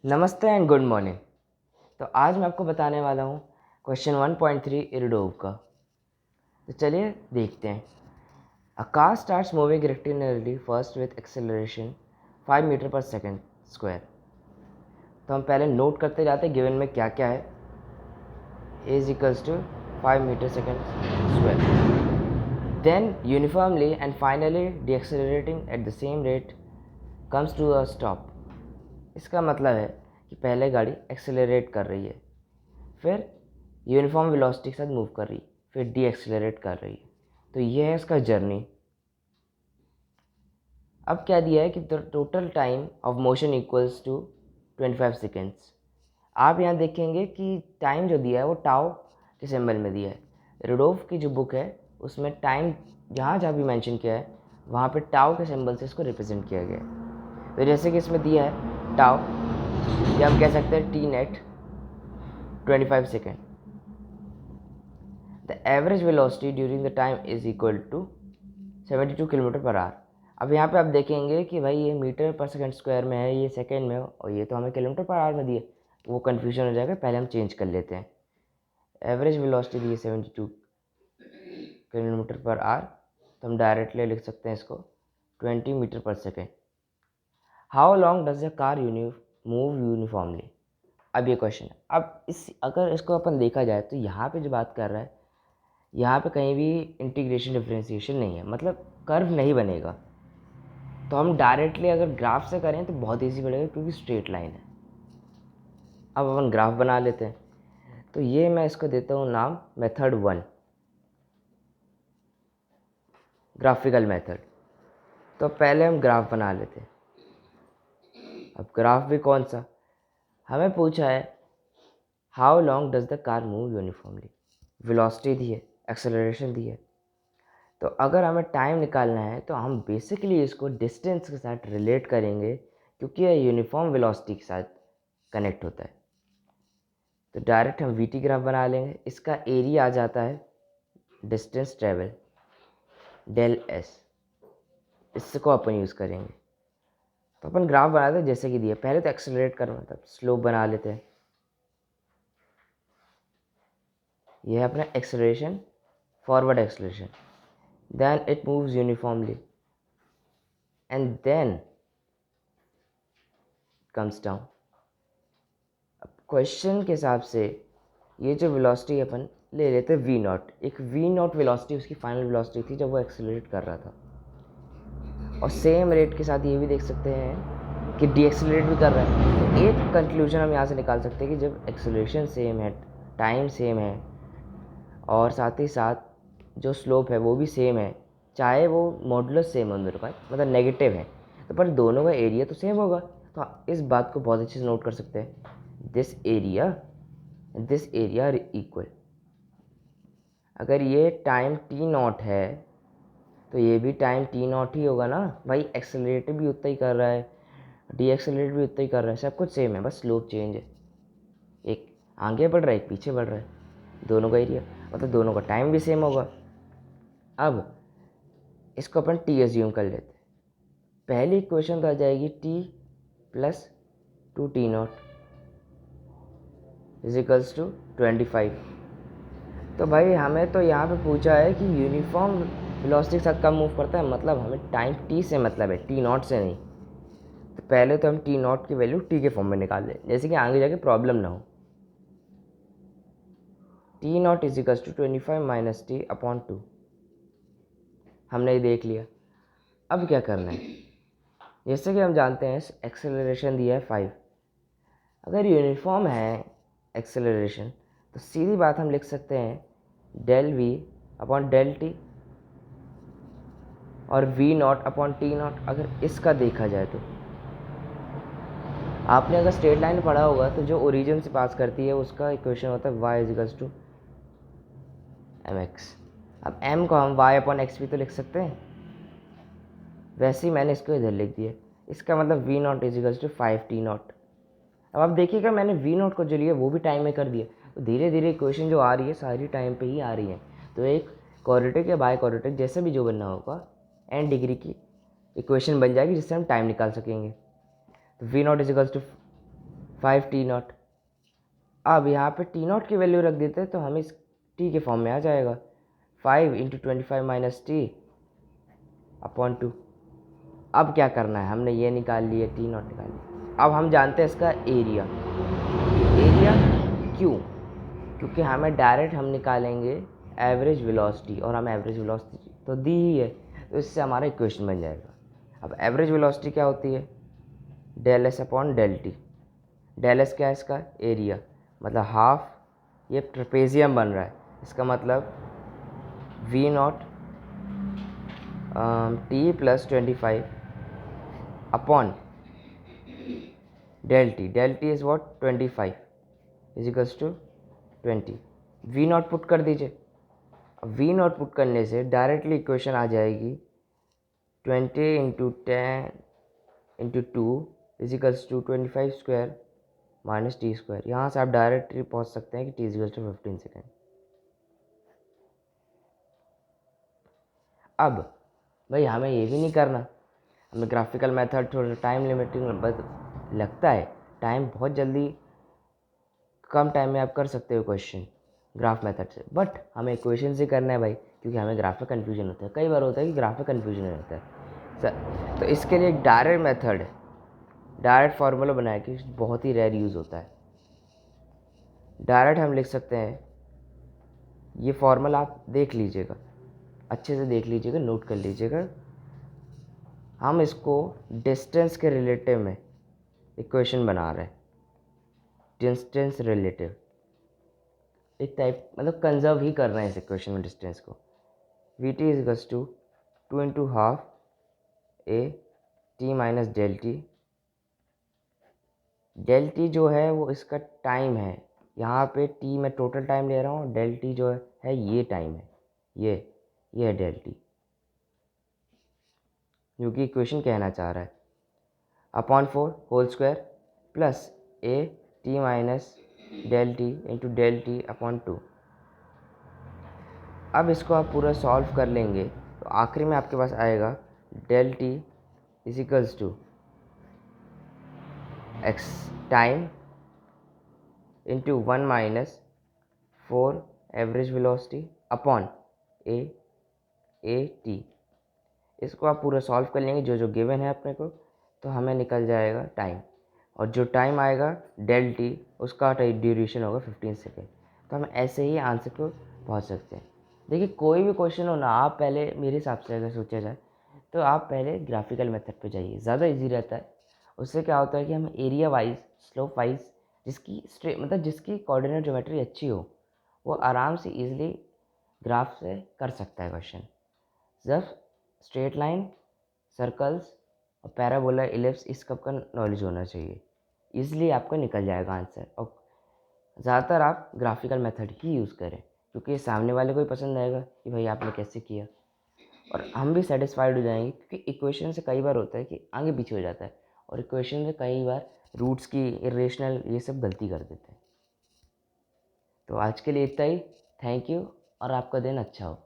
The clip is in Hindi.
नमस्ते एंड गुड मॉर्निंग। तो आज मैं आपको बताने वाला हूँ क्वेश्चन 1.3 इरडोव का। तो चलिए देखते हैं। A car starts moving rectangularly first with acceleration 5 metre per second square. तो हम पहले नोट करते जाते हैं गिवन में क्या क्या है। A is equals to 5 metre second square, then uniformly and finally decelerating at the same rate comes to a stop. इसका मतलब है कि पहले गाड़ी एक्सेलरेट कर रही है, फिर यूनिफॉर्म वेलोसिटी के साथ मूव कर रही है, फिर डी एक्सेलरेट कर रही है। तो ये है इसका जर्नी। अब क्या दिया है कि total time of motion equals to 25 seconds. आप यहाँ देखेंगे कि टाइम जो दिया है वो टाउ के सिंबल में दिया है। रुडोल्फ की जो बुक है उसमें टाइम जहाँ जहाँ भी मेंशन किया है वहाँ पे टाउ के सिंबल से इसको रिप्रेजेंट किया गया है। तो जैसे कि इसमें दिया है टाउ, या हम कह सकते हैं t net 25 second. The average velocity during the time is equal to 72 kilometre per hour. अब यहाँ पे आप देखेंगे कि भाई ये मीटर पर सेकंड स्क्वायर में है, ये सेकंड में, और ये तो हमें किलोमीटर पर आवर में दिए, वो कन्फ्यूजन हो जाएगा। पहले हम चेंज कर लेते हैं। एवरेज वेलोसिटी दी है 72 किलोमीटर पर आवर, तो हम डायरेक्टली लिख सकते हैं इसको 20 metre per second. How long does the car move uniformly. अब ये क्वेश्चन है। अब अगर इसको अपन देखा जाए तो यहाँ पे जो बात कर रहा है, यहाँ पे कहीं भी इंटीग्रेशन डिफरेंशिएशन नहीं है, मतलब कर्व नहीं बनेगा। तो हम डायरेक्टली अगर ग्राफ से करें तो बहुत ईजी पड़ेगा क्योंकि स्ट्रेट लाइन है। अब अपन ग्राफ बना लेते हैं। तो ये मैं इसको देता हूँ नाम मेथड 1, ग्राफिकल मेथड। तो पहले हम ग्राफ बना लेते हैं। अब ग्राफ भी कौन सा, हमें पूछा है how long does the car move uniformly. Velocity दी है, एक्सेलरेशन दी है। तो अगर हमें टाइम निकालना है तो हम बेसिकली इसको डिस्टेंस के साथ रिलेट करेंगे, क्योंकि यह यूनिफॉर्म वेलोसिटी के साथ कनेक्ट होता है। तो डायरेक्ट हम वी टी ग्राफ बना लेंगे। इसका एरिया आ जाता है डिस्टेंस ट्रेवल, डेल एस, इसको अपन यूज़ करेंगे। तो अपन ग्राफ बनाते हैं जैसे कि दिया। पहले तो एक्सेलरेट करना, तब स्लोप बना लेते हैं। यह है अपना acceleration, forward acceleration, then it moves uniformly and then comes down। अब क्वेश्चन के हिसाब से ये जो वेलोसिटी अपन ले लेते हैं वी नॉट, एक वी नॉट वेलोसिटी उसकी फाइनल वेलोसिटी थी जब वो एक्सेलरेट कर रहा था। और सेम रेट के साथ ये भी देख सकते हैं कि डी एक्सेलरेट भी कर रहा है। तो एक कंक्लूजन हम यहाँ से निकाल सकते हैं कि जब एक्सेलरेशन सेम है, टाइम सेम है, और साथ ही साथ जो स्लोप है वो भी सेम है, चाहे वो मॉडुलस सेम हो दोनों का, मतलब नेगेटिव है, तो पर दोनों का एरिया तो सेम होगा। तो इस बात को बहुत अच्छे से नोट कर सकते हैं। This area equal. अगर ये टाइम टी नॉट है तो ये भी टाइम टी नॉट ही होगा ना भाई। एक्सेलरेट भी उतना ही कर रहा है, डी एक्सेलरेट भी उतना ही कर रहा है, सब कुछ सेम है, बस स्लोप चेंज है। एक आगे बढ़ रहा है, एक पीछे बढ़ रहा है, दोनों का एरिया, मतलब दोनों का टाइम भी सेम होगा। अब इसको अपन टी एज्यूम कर लेते हैं। पहली इक्वेशन तो आ जाएगी t plus 2t0 is equals to 25। तो भाई हमें तो यहाँ पे पूछा है कि यूनिफॉर्म वेलोसिटी के साथ कब मूव करता है, मतलब हमें टाइम टी से मतलब है, टी नॉट से नहीं। तो पहले तो हम टी नॉट की वैल्यू टी के फॉर्म में निकाल लें, जैसे कि आगे जाके प्रॉब्लम ना हो। T nought is equals to 25 minus t upon 2। हमने ये देख लिया। अब क्या करना है, जैसे कि हम जानते हैं एक्सेलरेशन दिया है 5। अगर यूनिफॉर्म है एक्सेलरेशन तो सीधी बात हम लिख सकते हैं del v upon del t और v naught upon t naught. अगर इसका देखा जाए तो आपने अगर स्ट्रेट लाइन पढ़ा होगा तो जो ओरिजिन से पास करती है उसका इक्वेशन होता है y equals to m x. अब m को हम y अपॉन एक्स भी तो लिख सकते हैं, वैसे ही मैंने इसको इधर लिख दिया। इसका मतलब we not equals to 5t0। अब आप देखिएगा मैंने वी नोट को जो लिया वो भी टाइम में कर दिया। तो धीरे धीरे इक्वेशन जो आ रही है सारी टाइम पे ही आ रही है। तो एक क्वाड्रेटिक या बाय क्वाड्रेटिक जैसे भी जो बनना होगा n डिग्री की इक्वेशन बन जाएगी जिससे हम टाइम निकाल सकेंगे। तो we not equals to 5t0। अब यहाँ पे t0 की वैल्यू रख देते हैं तो हम इस t के फॉर्म में आ जाएगा 5 × 25 - t अपॉन 2। अब क्या करना है, हमने ये निकाल लिया, t0 निकाल लिया। अब हम जानते हैं इसका एरिया। एरिया क्यों? क्योंकि हमें डायरेक्ट हम निकालेंगे एवरेज वेलोसिटी, और हम एवरेज वेलोसिटी तो दी ही है, तो इससे हमारा इक्वेशन बन जाएगा। अब एवरेज वेलोसिटी क्या होती है? Del s upon del t. Del s क्या है? इसका एरिया, मतलब हाफ, ये ट्रेपेजियम बन रहा है, इसका मतलब v0 t + 25 upon del t. Del t is what? 25 = 20। v0 put कर दीजिए। अब v0 पुट करने से डायरेक्टली इक्वेशन आ जाएगी 20 × 10 × 2 = 25² - t²। यहाँ से आप डायरेक्टली पहुँच सकते हैं कि t = 15 सेकेंड। अब भाई हमें ये भी नहीं करना, हमें ग्राफिकल मेथड थोड़ा टाइम लिमिटिंग लगता है। टाइम बहुत जल्दी, कम टाइम में आप कर सकते हो क्वेश्चन ग्राफ मेथड से, बट हमें इक्वेशन से करना है भाई, क्योंकि हमें ग्राफिक कन्फ्यूजन होता है। कई बार होता है कि ग्राफिक कन्फ्यूजन होता है सर, तो इसके लिए एक डायरेक्ट मेथड है, डायरेक्ट फार्मूला बनाया कि बहुत ही रेयर यूज़ होता है। डायरेक्ट हम लिख सकते हैं, ये फार्मूला आप देख लीजिएगा, अच्छे से देख लीजिएगा, नोट कर लीजिएगा। हम इसको डिस्टेंस के रिलेटिव में इक्वेशन बना रहे हैं, डिस्टेंस रिलेटिव एक टाइप, मतलब कंजर्व ही कर रहे हैं इस इक्वेशन में डिस्टेंस को। V t = 2 × half a t minus del t. Del t जो है वो इसका टाइम है, यहाँ पे टी मैं टोटल टाइम ले रहा हूँ, डेल टी जो है ये टाइम है, ये है डेल टी, जो कि इक्वेशन कहना चाह रहा है, upon 4² plus a t minus del t into del t upon 2। अब इसको आप पूरा सॉल्व कर लेंगे तो आखिरी में आपके पास आएगा del t = x time into 1 - 4 average velocity upon a t. इसको आप पूरा सॉल्व कर लेंगे जो गिवन है अपने को, तो हमें निकल जाएगा टाइम, और जो टाइम आएगा डेल टी उसका ड्यूरेशन होगा 15 सेकेंड। तो हम ऐसे ही आंसर को पहुंच सकते हैं। देखिए कोई भी क्वेश्चन हो ना, आप पहले, मेरे हिसाब से अगर सोचा जाए तो आप पहले ग्राफिकल मेथड पे जाइए, ज़्यादा इजी रहता है। उससे क्या होता है कि हम एरिया वाइज, स्लोप वाइज, जिसकी मतलब जिसकी कोऑर्डिनेट ज्योमेट्री अच्छी हो, वो आराम से इजीली ग्राफ से कर सकता है क्वेश्चन। जब स्ट्रेट लाइन, सर्कल्स और पैराबोला, इलिप्स, इस सब का नॉलेज होना चाहिए, इसलिए आपका निकल जाएगा आंसर। और ज़्यादातर आप ग्राफिकल मेथड ही यूज़ करें, क्योंकि सामने वाले को ही पसंद आएगा कि भाई आपने कैसे किया, और हम भी सेटिस्फाइड हो जाएंगे, क्योंकि इक्वेशन से कई बार होता है कि आगे पीछे हो जाता है, और इक्वेशन से कई बार रूट्स की इरेशनल ये सब गलती कर देते हैं। तो आज के लिए इतना ही, थैंक यू, और आपका दिन अच्छा हो।